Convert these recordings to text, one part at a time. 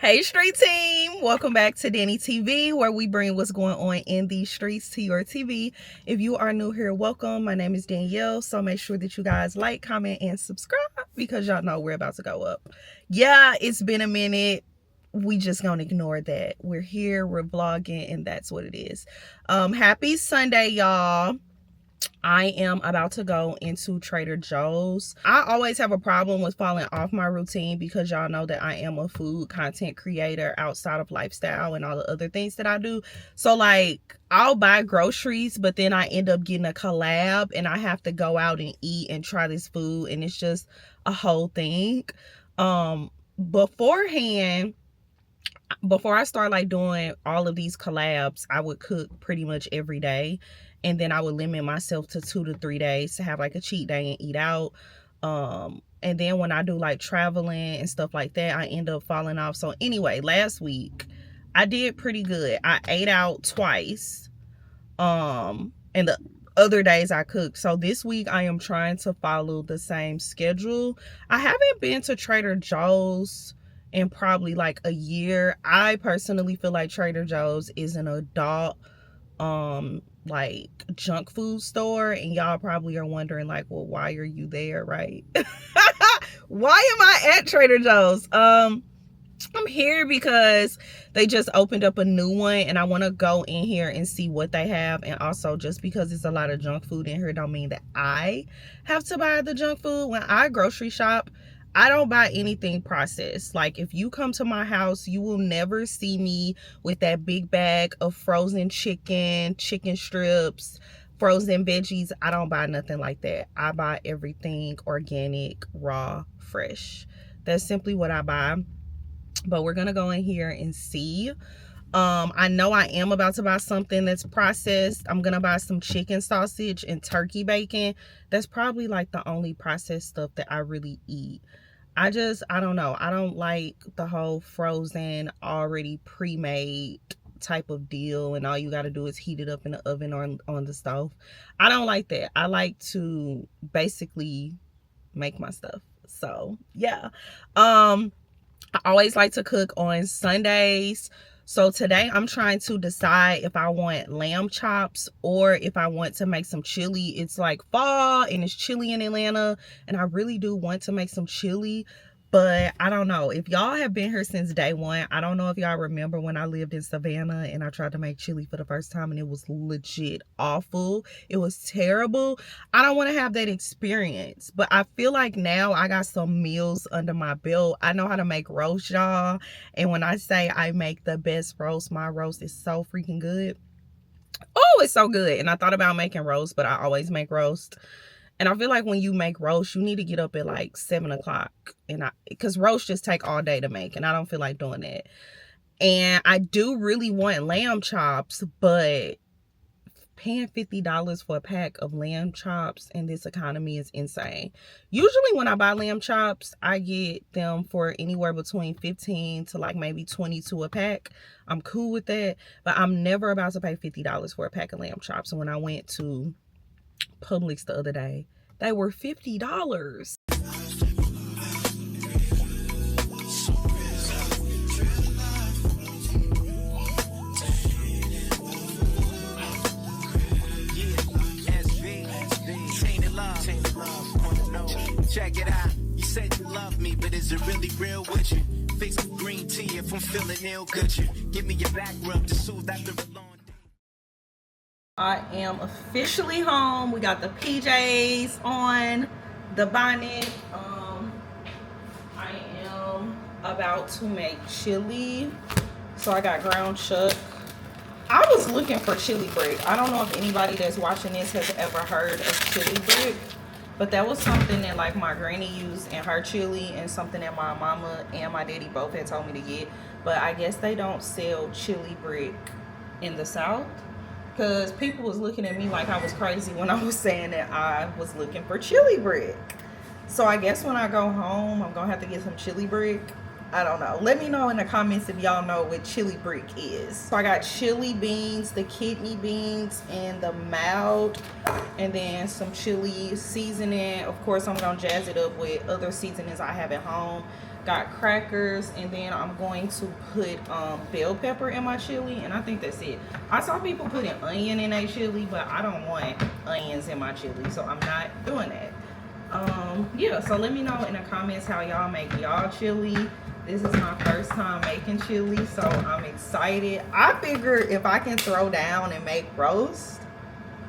Hey street team, welcome back to Danny TV, where we bring what's going on in these streets to your TV. If you are new here, welcome. My name is Danielle, so make sure that you guys like, comment, and subscribe because y'all know we're about to go up. Yeah, it's been a minute. We just gonna ignore that. We're here, we're vlogging, and that's what it is. Happy Sunday, y'all. I am about to go into Trader Joe's. I always have a problem with falling off my routine because y'all know that I am a food content creator outside of lifestyle and all the other things that I do. So like I'll buy groceries, but then I end up getting a collab and I have to go out and eat and try this food, and it's just a whole thing. Beforehand, before I start like doing all of these collabs, I would cook pretty much every day, and then I would limit myself to 2 to 3 days to have like a cheat day and eat out. And then when I do like traveling and stuff like that, I end up falling off. So anyway, last week I did pretty good. I ate out twice, and the other days I cooked. So this week I am trying to follow the same schedule. I haven't been to Trader Joe's in probably like a year. I personally feel like Trader Joe's is an adult like junk food store, and y'all probably are wondering like, well, why are you there, right? Why am I at Trader Joe's? I'm here because they just opened up a new one and I want to go in here and see what they have. And also, just because it's a lot of junk food in here don't mean that I have to buy the junk food. When I grocery shop, I don't buy anything processed. Like if you come to my house, you will never see me with that big bag of frozen chicken strips, frozen veggies. I don't buy nothing like that. I buy everything organic, raw, fresh. That's simply what I buy. But we're gonna go in here and see. I know I am about to buy something that's processed. I'm gonna buy some chicken sausage and turkey bacon. That's probably like the only processed stuff that I really eat. I don't know. I don't like the whole frozen, already pre-made type of deal, and all you got to do is heat it up in the oven or on the stove. I don't like that. I like to basically make my stuff. So yeah. I always like to cook on Sundays. So today I'm trying to decide if I want lamb chops or if I want to make some chili. It's like fall and it's chilly in Atlanta, and I really do want to make some chili, but I don't know. If y'all have been here since day one, I don't know if y'all remember when I lived in Savannah and I tried to make chili for the first time and it was legit awful. It was terrible. I don't want to have that experience, but I feel like now I got some meals under my belt. I know how to make roast, y'all. And when I say I make the best roast, my roast is so freaking good. Oh, it's so good. And I thought about making roast, but I always make roast. And I feel like when you make roast, you need to get up at like 7 o'clock. Because roast just take all day to make, and I don't feel like doing that. And I do really want lamb chops, but paying $50 for a pack of lamb chops in this economy is insane. Usually when I buy lamb chops, I get them for anywhere between 15 to like maybe 22 a pack. I'm cool with that, but I'm never about to pay $50 for a pack of lamb chops. And when I went to Publix the other day, they were $50. Check it out. You said you love me, but is it really real with you? Fix the green tea if I'm feeling ill, could you? Give me your back rub to soothe after a long day. I am officially home. We got the PJs on, the bonnet. I am about to make chili. So I got ground chuck. I was looking for chili brick. I don't know if anybody that's watching this has ever heard of chili brick, but that was something that like my granny used in her chili, and something that my mama and my daddy both had told me to get. But I guess they don't sell chili brick in the South, because people was looking at me like I was crazy when I was saying that I was looking for chili brick. So I guess when I go home, I'm gonna have to get some chili brick. I don't know. Let me know in the comments if y'all know what chili brick is. So I got chili beans, the kidney beans, and the mild, and then some chili seasoning. Of course, I'm gonna jazz it up with other seasonings I have at home. Got crackers, and then I'm going to put bell pepper in my chili, and I think that's it. I saw people putting onion in their chili, but I don't want onions in my chili, so I'm not doing that. Yeah, so let me know in the comments how y'all make y'all chili. This is my first time making chili, so I'm excited. I figure if I can throw down and make roast,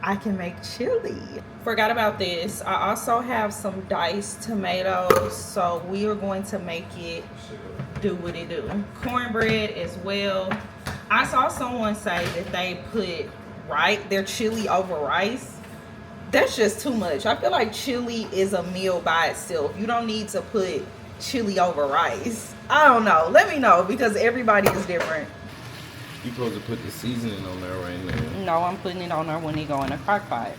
I can make chili. Forgot about this. I also have some diced tomatoes, so we are going to make it do what it do. Cornbread as well. I saw someone say that they put their chili over rice. That's just too much. I feel like chili is a meal by itself. You don't need to put chili over rice. I don't know. Let me know, because everybody is different. You supposed to put the seasoning on there right now. No, I'm putting it on there when they go in a crock pot.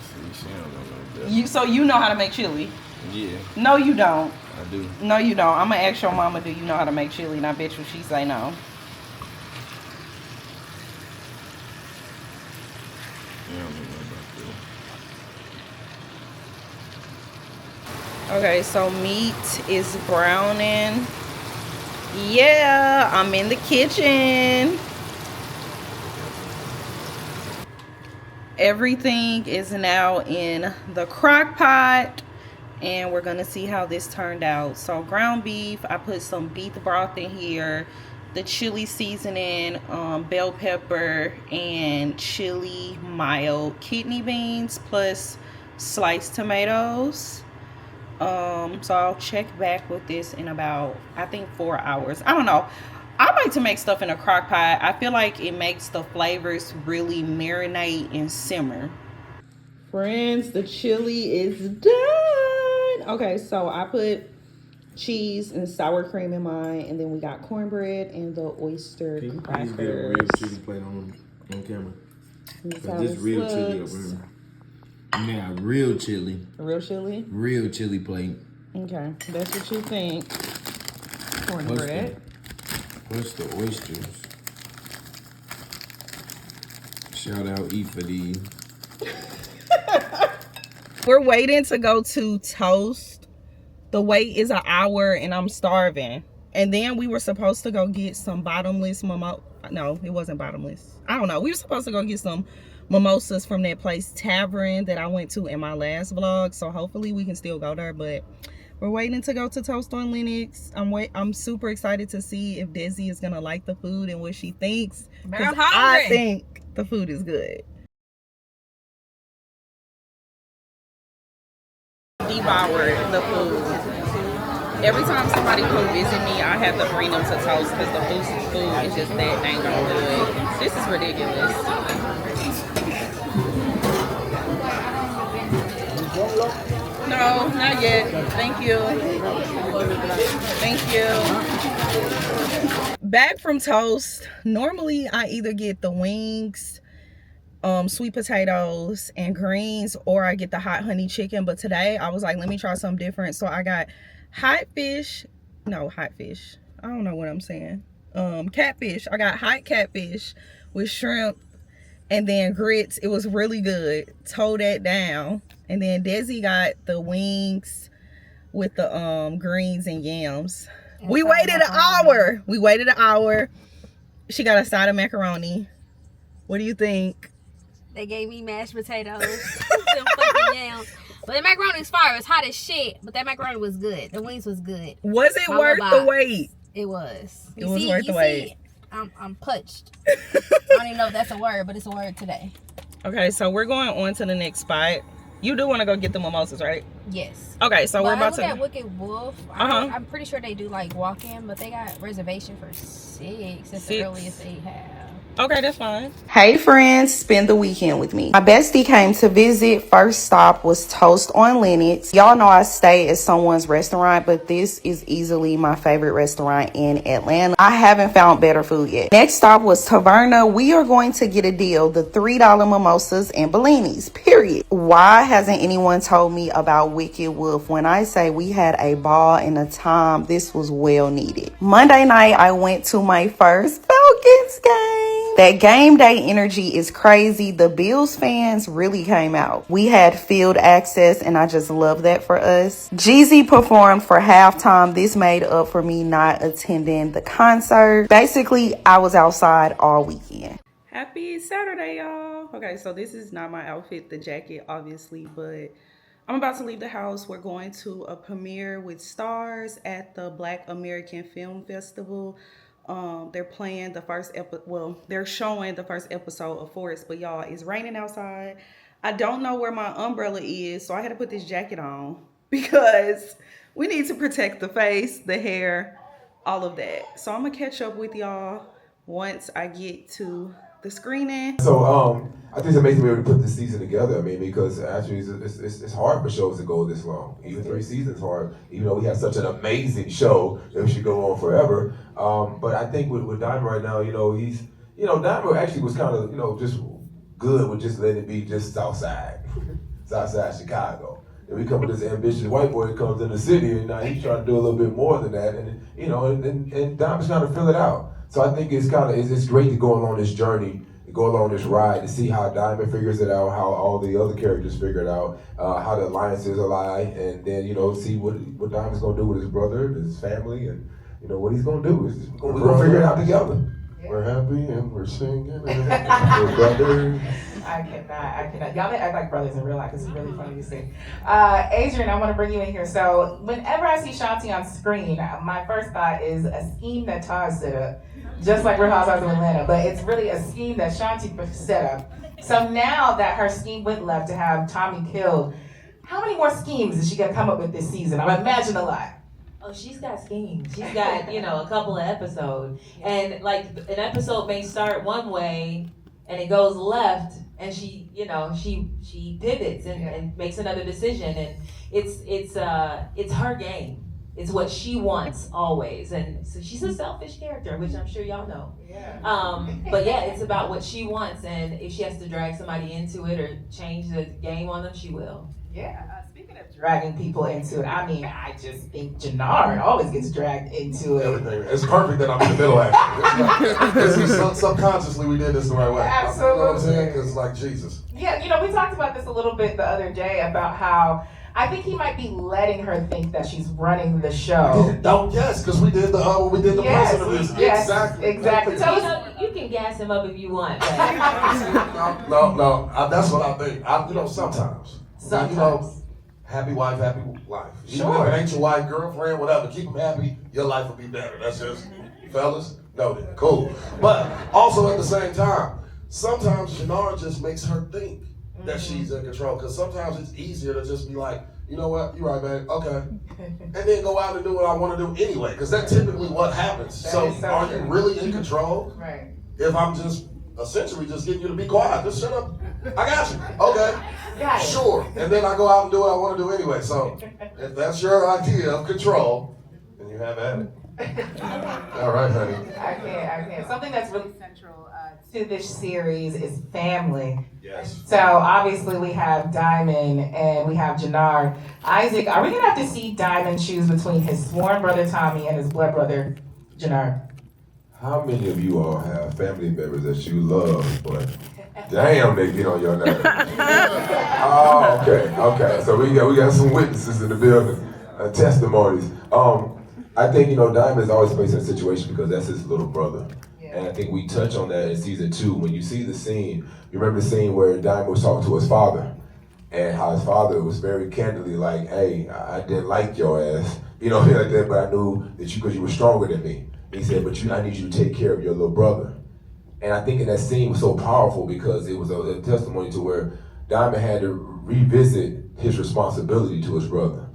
See, she don't know that. So you know how to make chili? Yeah. No, you don't. I do. No, you don't. I'm gonna ask your mama, do you know how to make chili? And I bet you she say no. Yeah, I don't know about Okay, so meat is browning. Yeah, I'm in the kitchen. Everything is now in the crock pot, and we're gonna see how this turned out. So ground beef, I put some beef broth in here, the chili seasoning, bell pepper, and chili mild kidney beans, plus sliced tomatoes. So I'll check back with this in about, I think, 4 hours. I don't know. I like to make stuff in a crock pot. I feel like it makes the flavors really marinate and simmer. Friends, the chili is done. Okay, so I put cheese and sour cream in mine, and then we got cornbread and the oyster crackers. Please get a real chili plate on camera. This real chili over here. Yeah, real chili. Real chili? Real chili plate. Okay, that's what you think. Cornbread. What's the oysters? Shout out E for these. We're waiting to go to Toast. The wait is an hour and I'm starving. And then we were supposed to go get some bottomless mimosa. No, it wasn't bottomless. I don't know. We were supposed to go get some mimosas from that place Tavern that I went to in my last vlog. So hopefully we can still go there. But we're waiting to go to Toast on Lennox. I'm super excited to see if Desi is gonna like the food and what she thinks. Because I think the food is good. Devoured the food. Every time somebody come visit me, I have to bring them to Toast because the food is just that dang on good. This is ridiculous. No, not yet. Thank you. Thank you. Back from Toast. Normally, I either get the wings, sweet potatoes, and greens, or I get the hot honey chicken. But today, I was like, let me try something different. So I got catfish. I don't know what I'm saying. Catfish. I got hot catfish with shrimp and then grits. It was really good. Tore that down. And then Desi got the wings with the greens and yams. We waited an hour. She got a side of macaroni. What do you think? They gave me mashed potatoes, some fucking yams. But the macaroni was fire. It was hot as shit, but that macaroni was good. The wings was good. Was it worth the wait? It was. It was worth the wait. I'm punched. I don't even know if that's a word, but it's a word today. Okay, so we're going on to the next spot. You do want to go get the mimosas, right? Yes. Okay, so we're about to at Wicked Wolf. I'm pretty sure they do like walk-in, but they got reservation for 6. That's the earliest they have. Okay, that's fine. Hey friends, spend the weekend with me. My bestie came to visit. First stop was Toast on Lennox. Y'all know I stay at someone's restaurant, but this is easily my favorite restaurant in Atlanta. I haven't found better food yet. Next stop was Taverna. We are going to get a deal, the $3 mimosas and Bellinis, period. Why hasn't anyone told me about Wicked Wolf? When I say we had a ball and a time, this was well needed. Monday night, I went to my first Falcons game. That game day energy is crazy. The Bills fans really came out. We had field access, and I just love that for us. Jeezy performed for halftime. This made up for me not attending the concert. Basically, I was outside all weekend. Happy Saturday, y'all. Okay, so this is not my outfit, the jacket, obviously, but I'm about to leave the house. We're going to a premiere with stars at the Black American Film Festival. They're playing the they're showing the first episode of Forest, but y'all, it's raining outside. I don't know where my umbrella is, so I had to put this jacket on because we need to protect the face, the hair, all of that. So I'm gonna catch up with y'all once I get to the screening. So I think it's amazing we were able to put this season together. I mean, because actually it's hard for shows to go this long. Even 3 seasons hard. Even though we have such an amazing show that we should go on forever. But I think with Diamond right now, Diamond actually was kind of just good with just letting it be just Southside, Southside Chicago. And we come with this ambitious white boy that comes in the city, and now he's trying to do a little bit more than that, and Diamond's trying to fill it out. So I think it's great to go along this journey, to go along this ride, to see how Diamond figures it out, how all the other characters figure it out, how the alliances lie, and then see what Diamond's gonna do with his brother, and his family, and what he's gonna do. We're gonna figure it out together. Yeah. We're happy and we're singing. And we're brothers. I cannot. Y'all may act like brothers in real life. It's really funny to see. Adrian, I want to bring you in here. So whenever I see Shanti on screen, my first thought is a scheme that Taj set up, just like Real Housewives of Atlanta. But it's really a scheme that Shanti set up. So now that her scheme went left to have Tommy killed, how many more schemes is she gonna come up with this season? I imagine a lot. Oh, she's got schemes. She's got, a couple of episodes. And like an episode may start one way and it goes left and she pivots and makes another decision, and it's her game. It's what she wants always. And so she's a selfish character, which I'm sure y'all know. Yeah. But yeah, it's about what she wants, and if she has to drag somebody into it or change the game on them, she will. Yeah. Speaking of dragging people into it, I mean, I just think Jannard always gets dragged into it. Everything. It's perfect that I'm in the middle, actually. This is subconsciously we did this the right way. Absolutely. You know what I'm saying? Because like Jesus. Yeah, we talked about this a little bit the other day about how I think he might be letting her think that she's running the show. Because we did the yes, press interviews. yes, exactly. Tell us. You can gas him up if you want. No, that's what I think. Sometimes. Happy wife, happy life. Sure. Even if it ain't your wife, girlfriend, whatever, keep them happy, your life will be better. That's just, fellas, noted. Cool. But also at the same time, sometimes Jannard just makes her think that she's in control. Because sometimes it's easier to just be like, you know what, you're right, man, okay. And then go out and do what I want to do anyway. Because that's typically what happens. So are you really in control? Right. If I'm just essentially just getting you to be quiet, just shut up. I got you. Okay. Got it. Sure. And then I go out and do what I want to do anyway. So if that's your idea of control, then you have at it. All right, honey. I can't. Something that's really central to this series is family. Yes. So obviously we have Diamond and we have Jannard. Isaac, are we gonna have to see Diamond choose between his sworn brother Tommy and his blood brother Jannard? How many of you all have family members that you love, but damn, they get on your nerves? Oh, okay. So we got some witnesses in the building, testimonies. I think Diamond is always facing a situation because that's his little brother, and I think we touch on that in season 2 when you see the scene. You remember the scene where Diamond was talking to his father, and how his father was very candidly like, "Hey, I didn't like your ass, like that, but I knew that because you were stronger than me." He said, "But I need you to take care of your little brother." And I think in that scene was so powerful because it was a testimony to where Diamond had to revisit his responsibility to his brother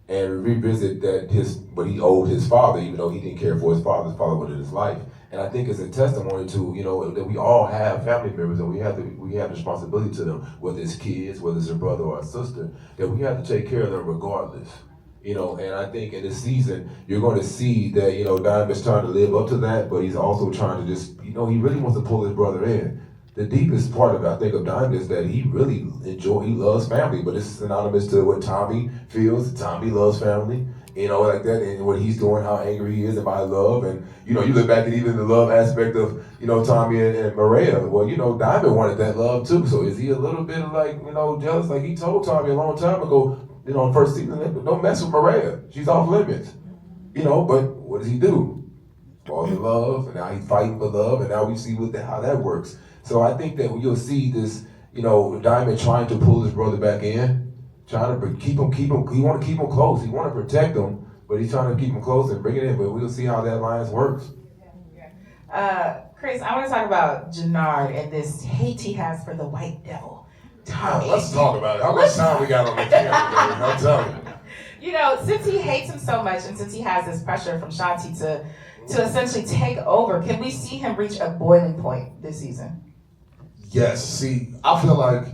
and revisit that what he owed his father, even though he didn't care for his father was in his life. And I think it's a testimony to, you know, that we all have family members and we have the responsibility to them, whether it's kids, whether it's a brother or a sister, that we have to take care of them regardless. You know, and I think in this season, you're going to see that, you know, Diamond's trying to live up to that, but he's also trying to just, you know, he really wants to pull his brother in. The deepest part of it, I think, of Diamond is that he really he loves family, but it's synonymous to what Tommy feels. Tommy loves family, you know, like that, and what he's doing, how angry he is about love. And, you know, you look back at even the love aspect of, you know, Tommy and Maria. Well, you know, Diamond wanted that love too, so is he a little bit like, you know, jealous? Like he told Tommy a long time ago, you know, in the first season, don't mess with Maria. She's off limits. You know, but what does he do? Falls in love, and now he's fighting for love, and now we see how that works. So I think that you'll see this, you know, Diamond trying to pull his brother back in, trying to keep him. He want to keep him close. He want to protect him, but he's trying to keep him close and bring it in. But we'll see how that alliance works. Chris, I want to talk about Jannard and this hate he has for the white devil. Tommy. Let's talk about it. How much time we got on the camera, baby? I'm telling you. You know, since he hates him so much and since he has this pressure from Shanti to essentially take over, can we see him reach a boiling point this season? Yes. See, I feel like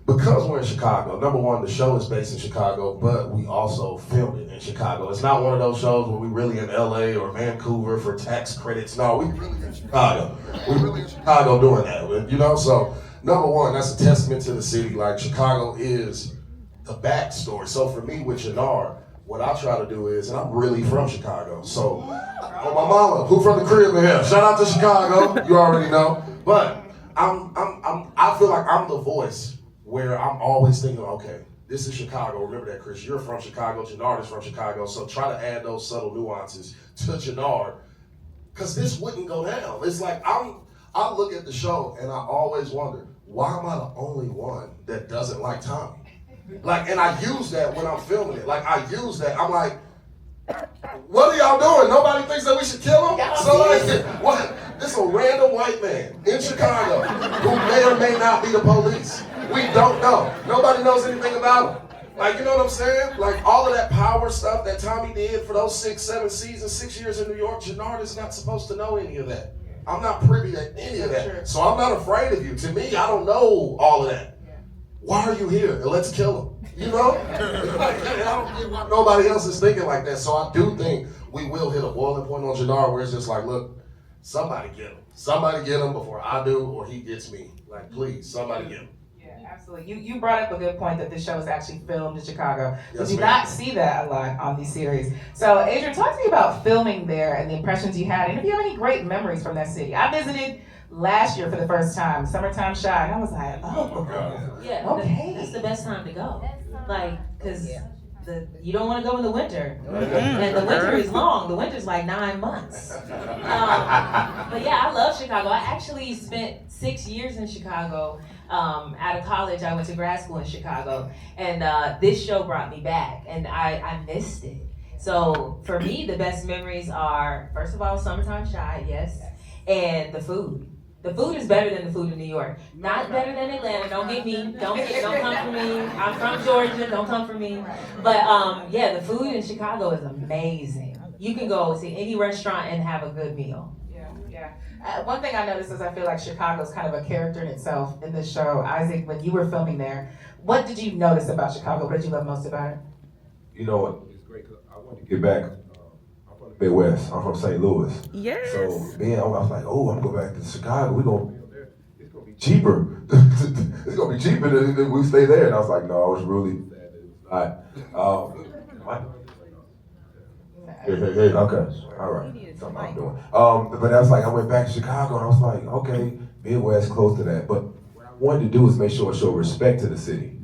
because we're in Chicago, number one, the show is based in Chicago, but we also filmed it in Chicago. It's not one of those shows where we really in LA or Vancouver for tax credits. No, we really in Chicago. We really in Chicago doing that, you know? So, number one, that's a testament to the city. Like, Chicago is the backstory. So for me with Jannard, what I try to do is, and I'm really from Chicago, so, oh my mama, who from the crib in here? Shout out to Chicago, you already know. But I feel like I'm the voice where I'm always thinking, okay, this is Chicago. Remember that, Chris, you're from Chicago, Jannard is from Chicago, so try to add those subtle nuances to Jannard, because this wouldn't go down. It's like, I look at the show and I always wonder, why am I the only one that doesn't like Tommy? Like, and I use that when I'm filming it. Like, I use that. I'm like, what are y'all doing? Nobody thinks that we should kill him? So, like, what? This is a random white man in Chicago who may or may not be the police. We don't know. Nobody knows anything about him. Like, you know what I'm saying? Like, all of that power stuff that Tommy did for those 6, 7 seasons, 6 years in New York, Jannard is not supposed to know any of that. I'm not privy to any of that. So I'm not afraid of you. To me, I don't know all of that. Why are you here? And let's kill him. You know? Like, I don't get why nobody else is thinking like that. So I do think we will hit a boiling point on Jannard where it's just like, look, somebody get him. Somebody get him before I do or he gets me. Like, please, somebody get him. Absolutely. You brought up a good point that this show is actually filmed in Chicago. Yes, we do ma'am. not see that a lot on these series. So, Adrian, talk to me about filming there and the impressions you had, and if you have any great memories from that city. I visited last year for the first time, Summertime Shy, and I was like, oh, Yeah, okay. that's the best time to go. Like, because you don't want to go in the winter. And the winter is long. The winter's like 9 months. But yeah, I love Chicago. I actually spent 6 years in Chicago. Out of college, I went to grad school in Chicago. And this show brought me back. And I missed it. So for me, the best memories are, first of all, Summertime Shy, yes. And the food. The food is better than the food in New York. Not better than Atlanta. Don't get me. Don't come for me. I'm from Georgia. Don't come for me. But yeah, the food in Chicago is amazing. You can go to any restaurant and have a good meal. Yeah. One thing I noticed is I feel like Chicago's kind of a character in itself in this show. Isaac, when you were filming there, what did you notice about Chicago? What did you love most about it? You know what? It's great because I want to get back. I'm from the Midwest. I'm from St. Louis. Yes. So man, I was like, oh, I'm going to go back to Chicago. It's going to be cheaper. It's going to be cheaper than we stay there. And I was like, no, I was really sad that it was not. Hey. Okay. All right. Something I'm doing. But I was like, I went back to Chicago and I was like, okay, Midwest, close to that. But what I wanted to do is make sure I show respect to the city.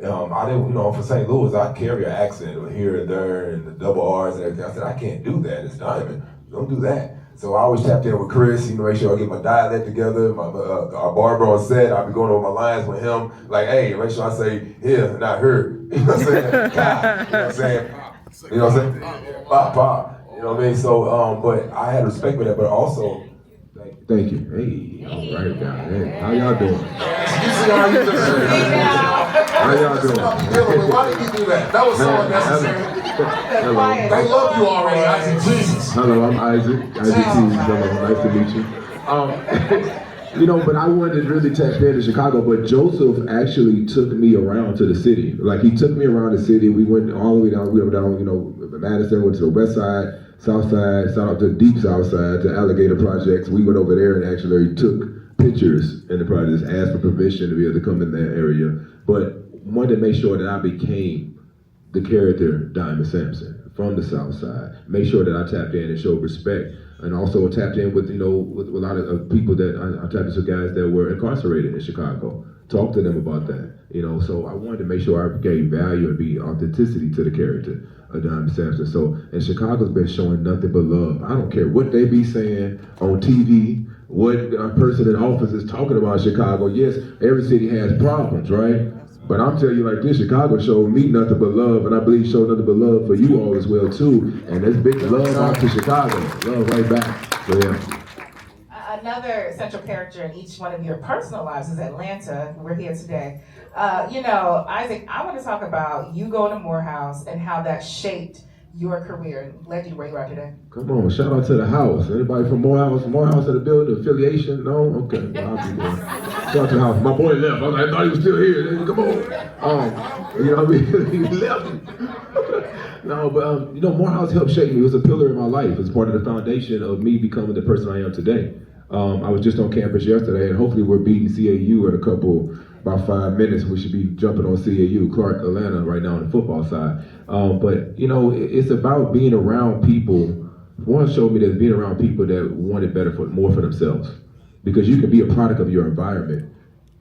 I didn't, for St. Louis, I carry an accent here and there and the double R's and everything. I said, I can't do that. It's Diamond. Don't do that. So I always tapped in with Chris, make sure I get my dialect together. Our barber on set, I'll be going over my lines with him. Like, hey, make sure I say here, not her. You know what I'm saying? God, you know what I'm saying? You know what I'm saying? Pop. You know what I mean? So, but I had respect for that, but also Thank you. Hey, all right, guys. Hey, how y'all doing? You see how you just How y'all doing? Why did you do that? That was so unnecessary. Hello. They love you already, Isaac Jesus. Hello, I'm Isaac. Isaac T. Hello, nice to meet you. But I wanted to really tap into Chicago, but Joseph actually took me around to the city. Like, he took me around the city. We went all the way down, Madison, went to the west side, south side, out to the deep south side, to Alligator Projects. We went over there and actually took pictures in the projects, asked for permission to be able to come in that area. But wanted to make sure that I became the character Diamond Sampson from the south side. Make sure that I tapped in and showed respect. And also tapped in with a lot of people that I tapped into guys that were incarcerated in Chicago. Talk to them about that, So I wanted to make sure I gave value and be authenticity to the character of Diamond Sampson. So, and Chicago's been showing nothing but love. I don't care what they be saying on TV, what a person in office is talking about Chicago. Yes, every city has problems, right? But I'm telling you like this, Chicago showed me nothing but love, and I believe showed nothing but love for you all as well too. And there's big love out to Chicago, love right back. So yeah. Another central character in each one of your personal lives is Atlanta. We're here today. Isaac, I want to talk about you going to Morehouse and how that shaped your career and led you to where you are today. Come on, shout out to the house. Anybody from Morehouse? Morehouse of the building, affiliation? No? Okay. Well, I'll be there. Shout out to the house. My boy left. I thought he was still here. Come on. You know what I mean? He left. No, but Morehouse helped shape me. It was a pillar in my life. It's part of the foundation of me becoming the person I am today. I was just on campus yesterday, and hopefully we're beating CAU in about 5 minutes. We should be jumping on CAU, Clark, Atlanta, right now on the football side. But it's about being around people. One showed me that being around people that wanted more for themselves, because you can be a product of your environment.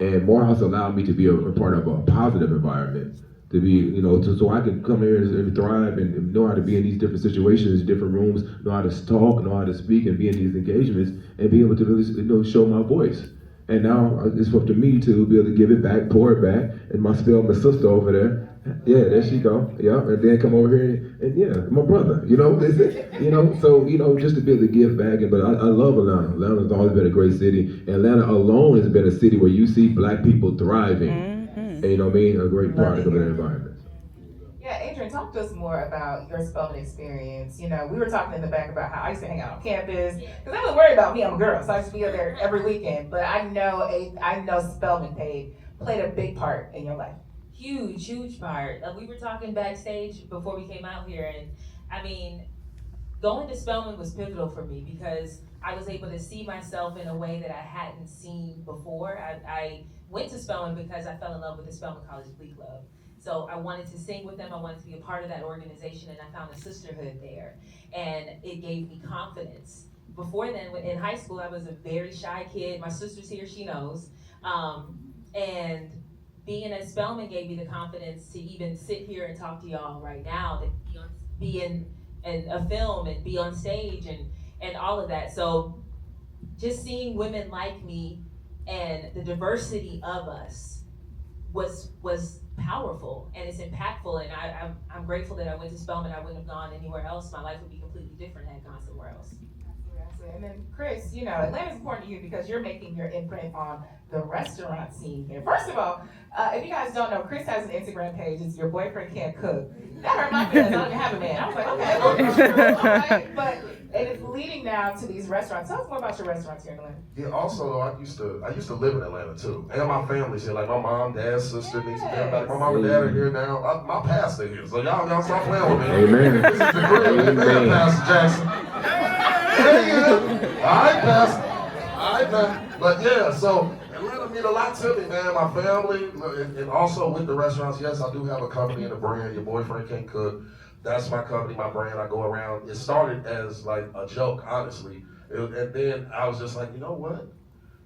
And Morehouse allowed me to be a part of a positive environment. To be, so I can come here and thrive and know how to be in these different situations, different rooms, know how to talk, know how to speak, and be in these engagements, and be able to really, show my voice. And now it's up to me to be able to give it back, pour it back, and my sister over there. Yeah, there she go. Yeah, and then come over here and yeah, my brother. So just to be able to give back. But I love Atlanta. Atlanta's always been a great city. Atlanta alone has been a city where you see Black people thriving. And a great product of an environment. Yeah, Adrian, talk to us more about your Spelman experience. We were talking in the back about how I used to hang out on campus, because I was worried about me. I'm a girl, so I used to be there every weekend. But I know Spelman played a big part in your life. Huge part. We were talking backstage before we came out here, and I mean, going to Spelman was pivotal for me because I was able to see myself in a way that I hadn't seen before. I went to Spelman because I fell in love with the Spelman College Glee Club. So I wanted to sing with them, I wanted to be a part of that organization, and I found a sisterhood there. And it gave me confidence. Before then, in high school, I was a very shy kid. My sister's here, she knows. And being at Spelman gave me the confidence to even sit here and talk to y'all right now, to be in a film and be on stage and all of that. So just seeing women like me and the diversity of us was powerful, and it's impactful, and I'm grateful that I went to Spelman. I wouldn't have gone anywhere else. My life would be completely different had I gone somewhere else. Absolutely. And then Chris, Atlanta's important to you because you're making your imprint on the restaurant scene here. First of all, if you guys don't know, Chris has an Instagram page. It's Your Boyfriend Can't Cook. That hurt my feelings. I don't even have a man. I was like, okay. Right? But it's leading now to these restaurants. Tell us more about your restaurants here in Atlanta. Yeah, also though, I used to live in Atlanta too. And my family's here, like my mom, dad, sister, niece, everybody. My mom and dad are here now. My pastor here. So y'all stop playing with me. Amen. This is the grill. Amen, Pastor Jackson. All right, Pastor. All right, man. But yeah, so Atlanta mean a lot to me, man. My family, and also with the restaurants. Yes, I do have a company and a brand. Your Boyfriend Can't Cook. That's my company, my brand. I go around. It started as like a joke, honestly, and then I was just like, you know what?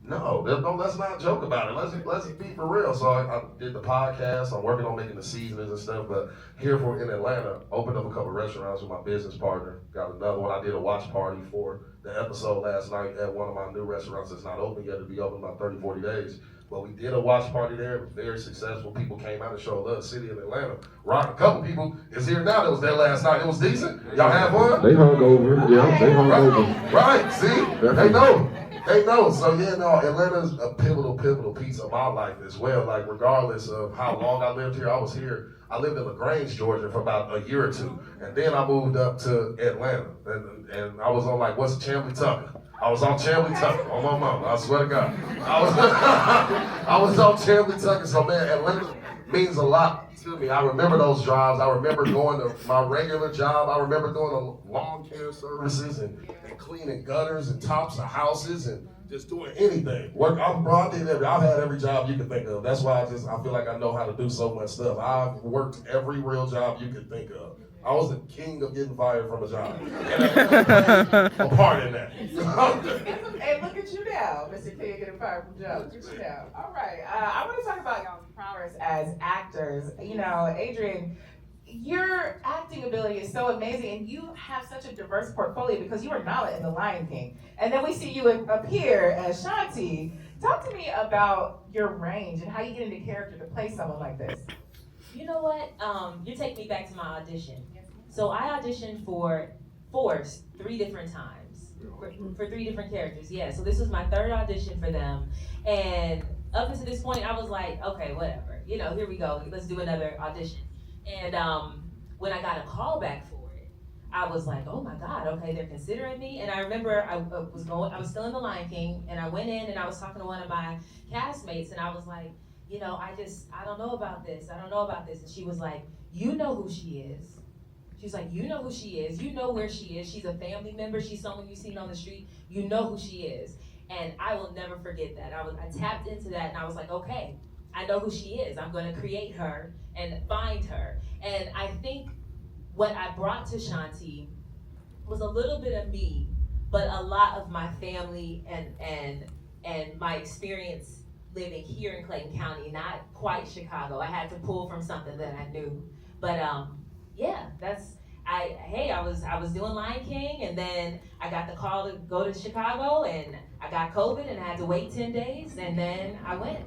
No, let's not joke about it. Let's be for real. So I did the podcast. I'm working on making the seasonings and stuff. But here in Atlanta, opened up a couple restaurants with my business partner. Got another one. I did a watch party for the episode last night at one of my new restaurants that's not open yet. It'll be open in about 30, 40 days. But we did a watch party there. It was very successful. People came out and showed love. City of Atlanta. A couple people is here now that was there last night. It was decent. Y'all have fun? They hung over. Yeah, they hung over. Right, see? They know. They know. So yeah, no, Atlanta's a pivotal piece of my life as well. Like regardless of how long I lived here, I was here. I lived in LaGrange, Georgia for about a year or two. And then I moved up to Atlanta. And I was on like, what's Chamblee Tucker? I was on Chamblee Tucker, on my mama, I swear to God. I was on Chamblee Tucker, so man, Atlanta means a lot to me. I remember those drives. I remember going to my regular job. I remember doing the lawn care services and cleaning gutters and tops of houses and just doing anything. I've had every job you can think of. That's why I feel like I know how to do so much stuff. I've worked every real job you can think of. I was the king of getting fired from a job. And I a part in that. Hey, look at you now, Mr. King getting fired from jail. Look at you now. All right. I want to talk about y'all's prowess as actors. You know, Adrian, your acting ability is so amazing, and you have such a diverse portfolio because you are Nala in The Lion King. And then we see you appear as Shanti. Talk to me about your range and how you get into character to play someone like this. You know what? You take me back to my audition. So I auditioned for Force 3 different times for 3 different characters. Yeah, so this was my 3rd audition for them. And up until this point, I was like, okay, whatever. You know, here we go. Let's do another audition. And when I got a call back for it, I was like, oh my God, okay, they're considering me. And I remember I was still in The Lion King, and I went in and I was talking to one of my castmates, and I was like, you know, I don't know about this. I don't know about this. And she was like, you know who she is. She's like, you know who she is. You know where she is. She's a family member. She's someone you've seen on the street. You know who she is. And I will never forget that. I tapped into that, and I was like, okay, I know who she is. I'm going to create her and find her. And I think what I brought to Shanti was a little bit of me, but a lot of my family and my experience living here in Clayton County, not quite Chicago. I had to pull from something that I knew. But yeah, I was doing Lion King, and then I got the call to go to Chicago, and I got COVID and I had to wait 10 days, and then I went.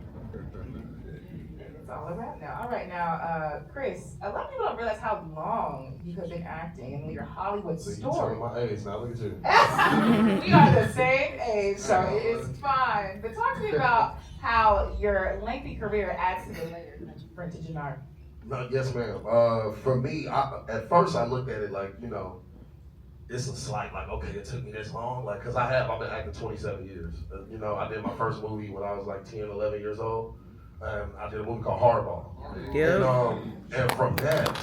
It's all about now. All right, now, Chris, a lot of people don't realize how long you have been acting and your Hollywood So you story. telling my age now, look at you. We are the same age, so it is fine. But talk to me about how your lengthy career adds to the layers that you bring to Jannar. No, yes, ma'am. For me, at first I looked at it like, you know, it's a slight, like, okay, it took me this long. Like, because I've been acting 27 years. You know, I did my first movie when I was like 10, 11 years old. And I did a movie called Hardball. Yeah. And from that,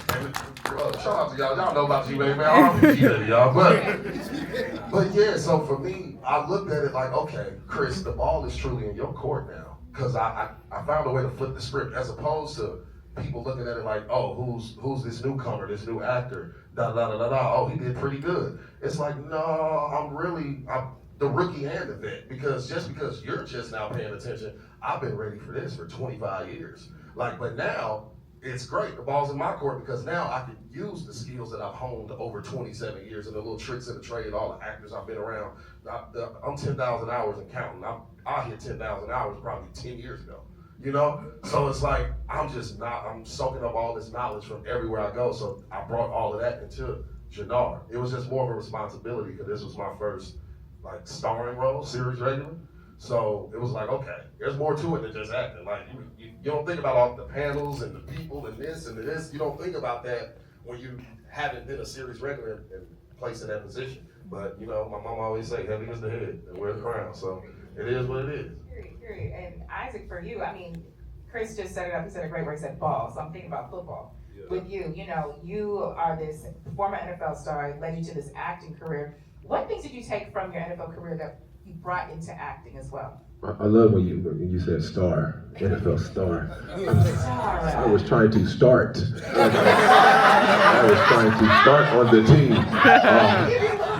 shout out to y'all. Y'all know about G-Baby, man. I don't know y'all. But yeah, so for me, I looked at it like, okay, Chris, the ball is truly in your court now. Because I found a way to flip the script as opposed to people looking at it like, oh, who's this newcomer, this new actor, oh, he did pretty good. It's like, no, I'm the rookie and the vet, because you're just now paying attention, I've been ready for this for 25 years. Like, but now, it's great, the ball's in my court, because now I can use the skills that I've honed over 27 years and the little tricks of the trade, all the actors I've been around. I'm 10,000 hours and counting. I hit 10,000 hours probably 10 years ago. You know? So it's like, I'm soaking up all this knowledge from everywhere I go. So I brought all of that into Jannar. It was just more of a responsibility because this was my first like starring role, series regular. So it was like, okay, there's more to it than just acting. Like you don't think about all the panels and the people and this and this. You don't think about that when you haven't been a series regular and placed in that position. But you know, my mom always say, heavy is the head and wear the crown. So it is what it is. Period. And Isaac, for you, I mean, Chris just set it up. He said a great word. He said ball. So I'm thinking about football. Yeah. With you, you know, you are this former NFL star, led you to this acting career. What things did you take from your NFL career that you brought into acting as well? I love when you said star, NFL star. I was trying to start. I was trying to start on the team.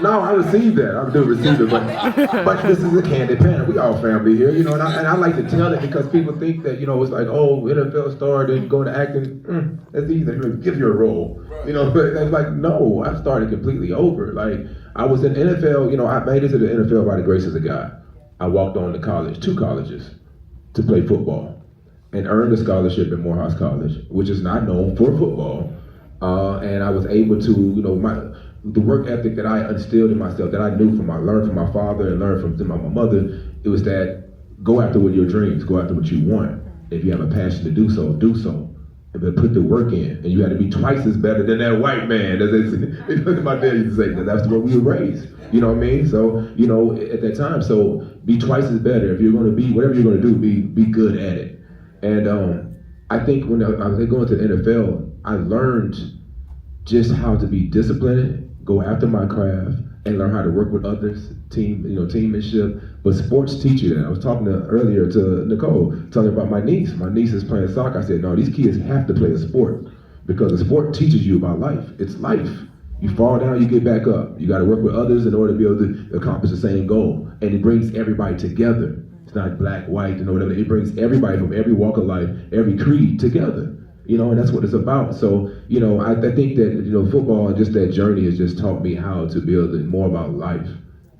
No, I received that. I do receive it, but this is a candid pan. We all family here, you know, and I like to tell it because people think that, you know, it's like, oh, NFL star, then go into acting, that's easy. Give you a role, you know, but it's like, no, I started completely over. Like, I was in NFL, you know, I made it to the NFL by the graces of God. I walked on to college, 2 colleges, to play football, and earned a scholarship at Morehouse College, which is not known for football. And I was able to, you know, the work ethic that I instilled in myself, that I learned from my father and learned from my mother, it was that go after what your dreams, go after what you want. If you have a passion to do so, do so. But put the work in, and you had to be twice as better than that white man. As my dad used to say, that's the way we were raised. You know what I mean? So, at that time, so be twice as better. If you're going to be, whatever you're going to do, be good at it. And I think when I was going to the NFL, I learned just how to be disciplined, go after my craft, and learn how to work with others, teammanship. But sports teach you that. I was talking earlier to Nicole, telling her about my niece. My niece is playing soccer. I said, no, these kids have to play a sport because the sport teaches you about life. It's life. You fall down, you get back up. You got to work with others in order to be able to accomplish the same goal. And it brings everybody together. It's not black, white, whatever. It brings everybody from every walk of life, every creed together. And that's what it's about. So, I think that, football and just that journey has just taught me how to build more about life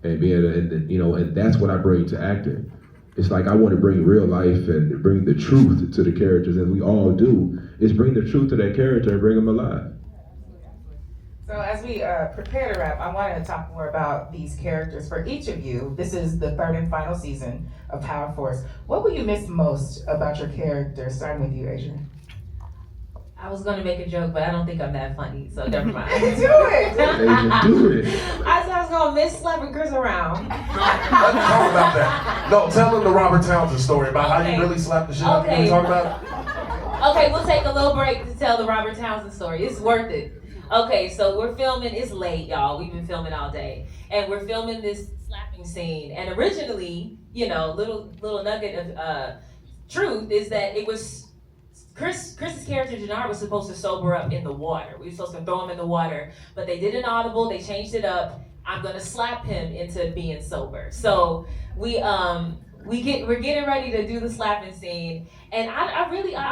and being, and that's what I bring to acting. It's like I want to bring real life and bring the truth to the characters, as we all do, is bring the truth to that character and bring them alive. So as we prepare to wrap, I wanted to talk more about these characters for each of you. This is the third and final season of Power Force. What will you miss most about your character? Starting with you, Adrian. I was gonna make a joke, but I don't think I'm that funny, so never mind. Do it! Do it. I said I was gonna miss slapping Chris around. Let's talk about that. No, tell them the Robert Townsend story about how you really slapped the shit out of him. Talk about it. Okay, we'll take a little break to tell the Robert Townsend story. It's worth it. Okay, so we're filming, it's late, y'all. We've been filming all day. And we're filming this slapping scene. And originally, little nugget of truth is that it was Chris's character, Jannar, was supposed to sober up in the water. We were supposed to throw him in the water, but they did an audible, they changed it up. I'm gonna slap him into being sober. So we're getting ready to do the slapping scene, and I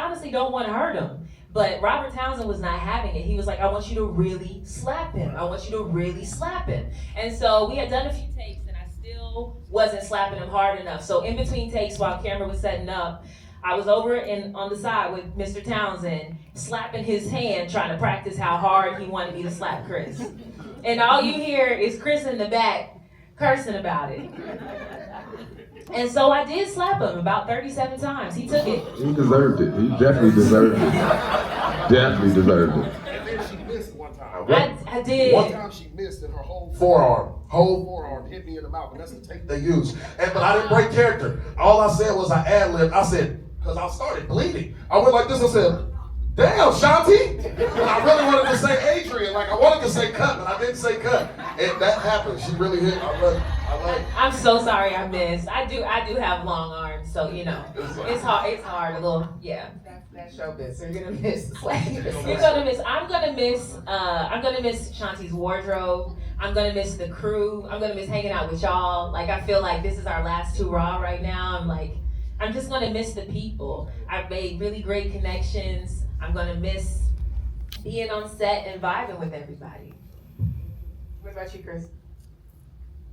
honestly don't want to hurt him. But Robert Townsend was not having it. He was like, I want you to really slap him. I want you to really slap him. And so we had done a few takes, and I still wasn't slapping him hard enough. So in between takes, while camera was setting up, I was over on the side with Mr. Townsend, slapping his hand, trying to practice how hard he wanted me to slap Chris. And all you hear is Chris in the back cursing about it. And so I did slap him about 37 times. He took it. He deserved it. He definitely deserved it. Definitely deserved it. And then she missed one time. I did. One time she missed and her whole forearm hit me in the mouth, and that's the take they used. But I didn't break character. All I said was I ad-libbed. I said, because I started bleeding. I went like this. I said, damn, Shanti. And I really wanted to say Adrian. Like I wanted to say cut, but I didn't say cut. And that happened. She really hit. I'm so sorry I missed. I do have long arms, so it's hard a little, yeah. That's showbiz. So you're gonna miss. I'm gonna miss Shanti's wardrobe. I'm gonna miss the crew. I'm gonna miss hanging out with y'all. Like I feel like this is our last hurrah right now. I'm just gonna miss the people. I've made really great connections. I'm gonna miss being on set and vibing with everybody. What about you, Chris?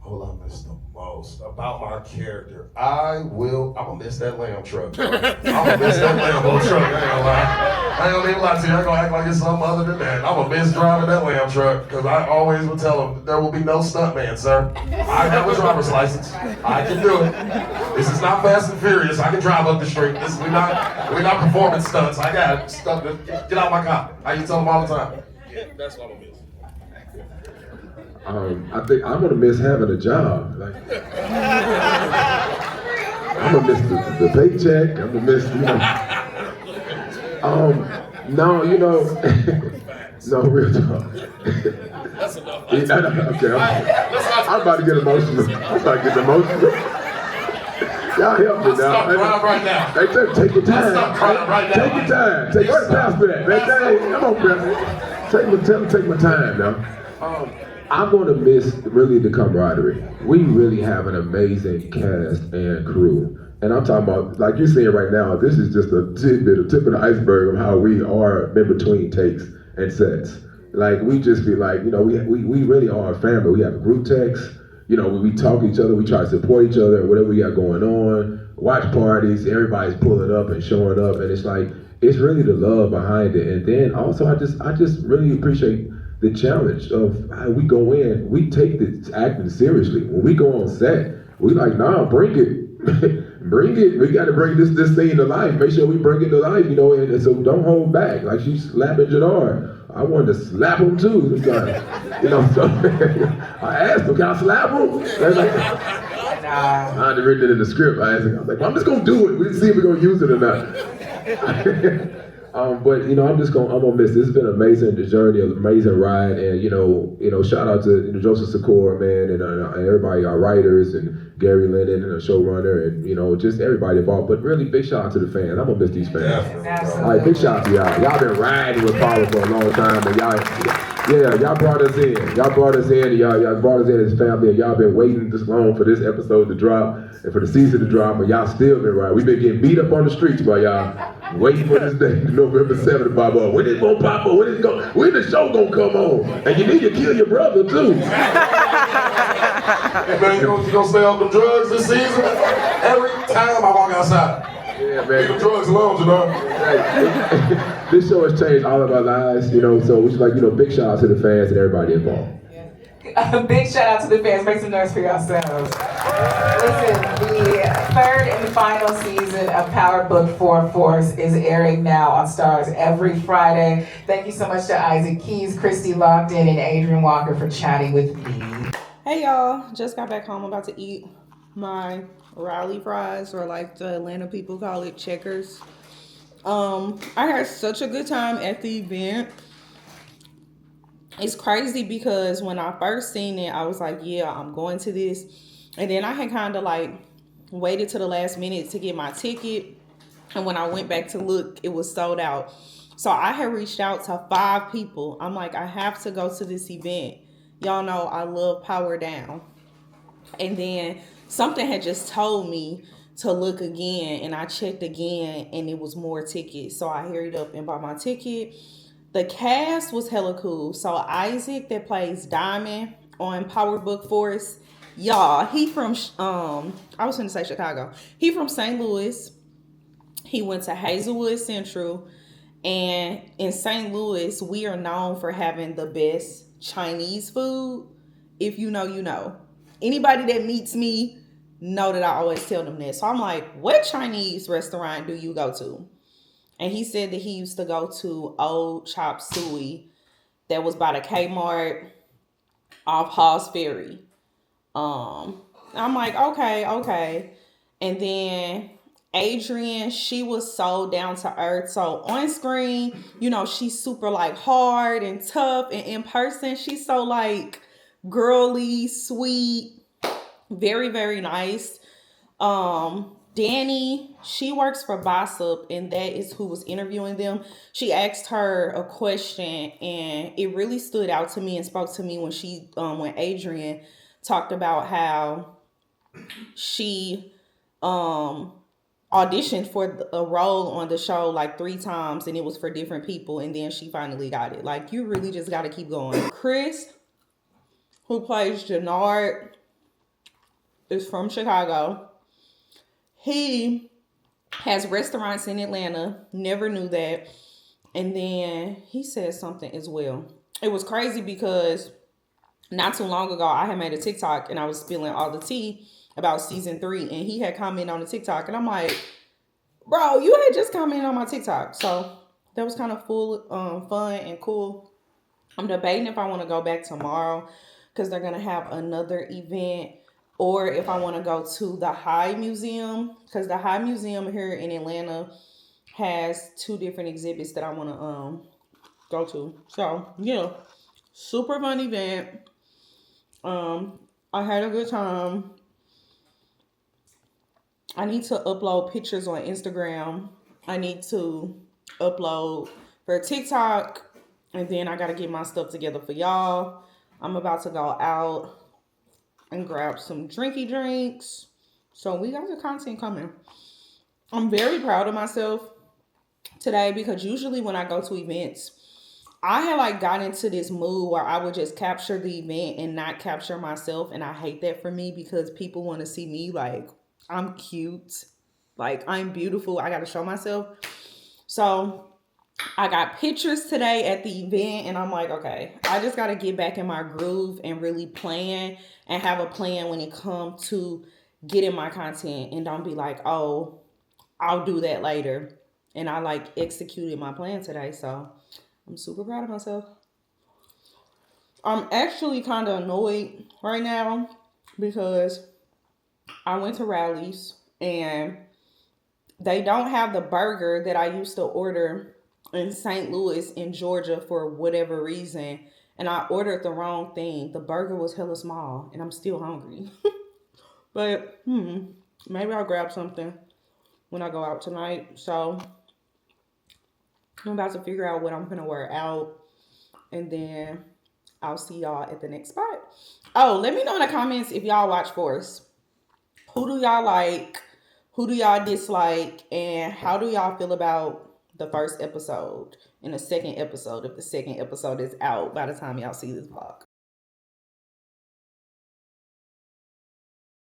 All I miss the most about my character, I'm gonna miss that lamb truck. I'm gonna miss that Lambo truck, I ain't gonna lie. I ain't gonna even lie to you, I ain't gonna act like it's something other than that. I'm gonna miss driving that lamb truck, because I always would tell them, there will be no stuntman, sir. I have a driver's license. I can do it. This is not Fast and Furious. I can drive up the street. We're not performing stunts. I got stuff to get out my car. I used to tell them all the time. Yeah, that's what I'm gonna miss. I think I'm gonna miss having a job. I'm gonna miss the paycheck. I'm gonna miss, no, real talk. That's enough. Okay, I'm about to get emotional. Y'all help me now. Stop crying right now. Hey, take your time. Stop crying right now. Take your time. Take your time for that. Come on, President. Take my time now. I'm going to miss really the camaraderie. We really have an amazing cast and crew. And I'm talking about, like you're seeing right now, this is just a tip of the iceberg of how we are in between takes and sets. Like, we just be like, we really are a family. We have group texts. We talk to each other, we try to support each other, whatever we got going on. Watch parties, everybody's pulling up and showing up. And it's like, it's really the love behind it. And then also, I just really appreciate the challenge of how we go in. We take the acting seriously. When we go on set, we like, nah, bring it. Bring it. We got to bring this thing to life. Make sure we bring it to life, and so don't hold back. Like she's slapping Jadar. I wanted to slap him too. It's like, so I asked him, can I slap him? I had written it in the script. I asked him, I was like, well, I'm just gonna do it. We'll see if we're gonna use it or not. But I'm gonna miss this. It's been an amazing journey, an amazing ride, and shout out to Joseph Sikora, man, and everybody, our writers, and Gary Lennon, and the showrunner, and just everybody involved. But really, big shout out to the fans. I'm gonna miss these fans. All right, big shout out to y'all. Y'all been riding with Power for a long time, and y'all brought us in. Y'all brought us in as family, and y'all been waiting this long for this episode to drop and for the season to drop, but y'all still been riding. We've been getting beat up on the streets by y'all. Waiting for this day, November 7th to pop up. When it gonna pop up? When the show gonna come on? And you need to kill your brother too. Hey man, you gonna stay off the drugs this season? Every time I walk outside. Yeah, man. Leave the drugs alone, This show has changed all of our lives, so we just big shout out to the fans and everybody involved. A big shout out to the fans. Make some noise for yourselves. Listen, the third and final season of Power Book 4 Force is airing now on Stars every Friday. Thank you so much to Isaac Keys, Christy Lockton, and Adrian Walker for chatting with me. Hey y'all, just got back home. I'm about to eat my Raleigh fries, or like the Atlanta people call it, checkers. I had such a good time at the event. It's crazy because when I first seen it, I was like, yeah, I'm going to this. And then I had kind of like waited to the last minute to get my ticket. And when I went back to look, it was sold out. So I had reached out to 5 people. I'm like, I have to go to this event. Y'all know I love Power Down. And then something had just told me to look again. And I checked again and it was more tickets. So I hurried up and bought my ticket. The cast was hella cool. So Isaac, that plays Diamond on Power Book Force, y'all, he from, I was going to say Chicago. He from St. Louis. He went to Hazelwood Central. And in St. Louis, we are known for having the best Chinese food. If you know, you know. Anybody that meets me know that I always tell them that. So I'm like, what Chinese restaurant do you go to? And he said that he used to go to Old Chop Suey that was by the Kmart off Hall's Ferry. I'm like, okay. And then Adrian, she was so down to earth. So on screen, she's super like hard and tough. And in person, she's so like girly, sweet, very, very nice. Danny, she works for Bossip, and that is who was interviewing them. She asked her a question, and it really stood out to me and spoke to me when Adrian talked about how she auditioned for a role on the show like 3 times, and it was for different people, and then she finally got it. Like, you really just got to keep going. Chris, who plays Jannard, is from Chicago. He has restaurants in Atlanta. Never knew that. And then he said something as well. It was crazy because not too long ago, I had made a TikTok and I was spilling all the tea about season 3. And he had commented on the TikTok. And I'm like, bro, you had just commented on my TikTok. So that was kind of fun and cool. I'm debating if I want to go back tomorrow because they're going to have another event. Or if I want to go to the High Museum, because the High Museum here in Atlanta has 2 different exhibits that I want to go to. So, yeah, super fun event. I had a good time. I need to upload pictures on Instagram. I need to upload for TikTok. And then I got to get my stuff together for y'all. I'm about to go out and grab some drinky drinks. So we got the content coming. I'm very proud of myself today because usually when I go to events, I had like got into this mood where I would just capture the event and not capture myself. And I hate that for me because people want to see me like I'm cute, like I'm beautiful. I got to show myself. So I got pictures today at the event, and I'm like, okay, I just got to get back in my groove and really plan and have a plan when it comes to getting my content, and don't be like, oh, I'll do that later. And I like executed my plan today, so I'm super proud of myself. I'm actually kind of annoyed right now because I went to Rallies and they don't have the burger that I used to order in St. Louis in Georgia for whatever reason. And I ordered the wrong thing. The burger was hella small and I'm still hungry. But maybe I'll grab something when I go out tonight. So I'm about to figure out what I'm gonna wear out, and then I'll see y'all at the next spot. Oh, let me know in the comments if y'all watch Force. Who do y'all like? Who do y'all dislike? And how do y'all feel about the first episode and the second episode if the second episode is out by the time y'all see this vlog?